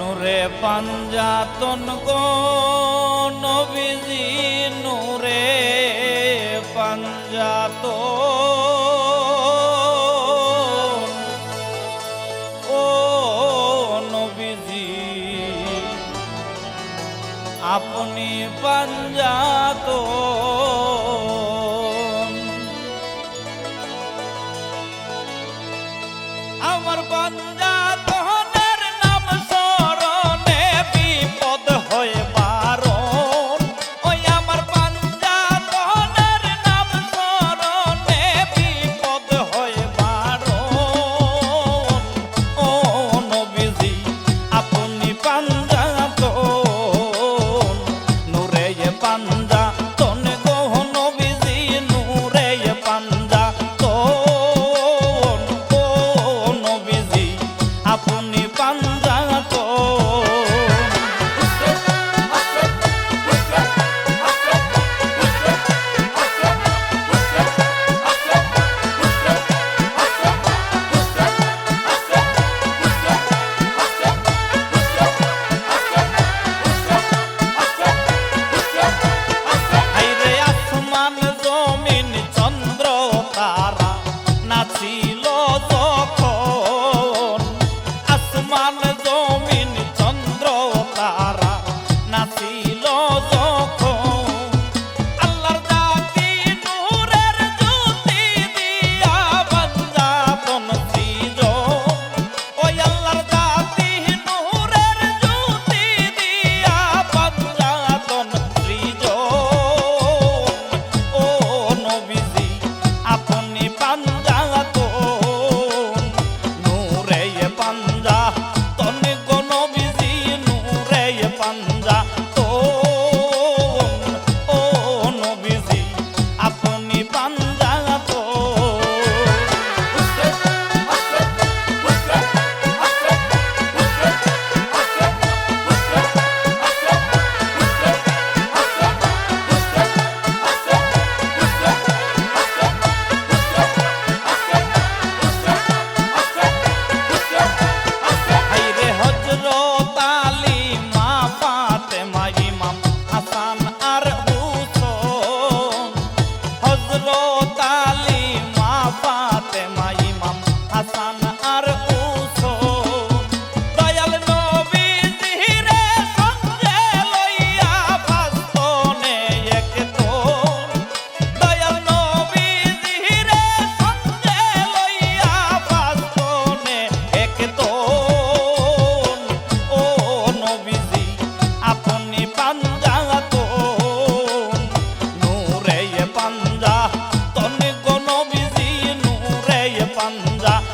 নূরে পাঞ্জাতন গো নবীজি নূরে পাঞ্জাতন ও নবীজি আপনি পাঞ্জাতন আমার পাঞ্জাতনের নাম স্মরণে বিপদ হয়ে বারণ ওই আমার পাঞ্জাতনের নাম স্মরণে বিপদ হয়ে বারণ ও নবীজি আপনি পাঞ্জাতন নূরে পাঞ্জাতন গো নবীজি নূরে পাঞ্জাতন ও নবীজি আপনি পাঞ্জাতন হায়রে আসমান জমিন চন্দ্র তারা নাচিল যখন আসমান জমিন চন্দ্র তারা নাচিল যখন আল্লাহর জাতি নূরের জ্যোতি দিয়া পাঞ্জাতন সৃজন ওই আল্লাহর জাতি নূরের জ্যোতি দিয়া পাঞ্জাতন সৃজন ও নবীজি আপনি পাঞ্জাতন নূরে পাঞ্জাতন গো নবীজি নূরে পাঞ্জাতন ও নবীজি আপনি পাঞ্জাতন হায়রে হযরত আলী মা ফাতেমা ইমাম হাসান আর হুসাইন হযরত আলী মা ফাতেমা ইমাম হাসান আর হুসাইন দয়াল নবীজি রে সঙ্গে লইয়া ফাস্তনে একতন দয়াল নবীজি রে সঙ্গে লইয়া ফাস্তনে একতন ও নবীজি আপনি পাঞ্জাতন নূরে পাঞ্জাতন গো নবীজি নূরে পাঞ্জাতন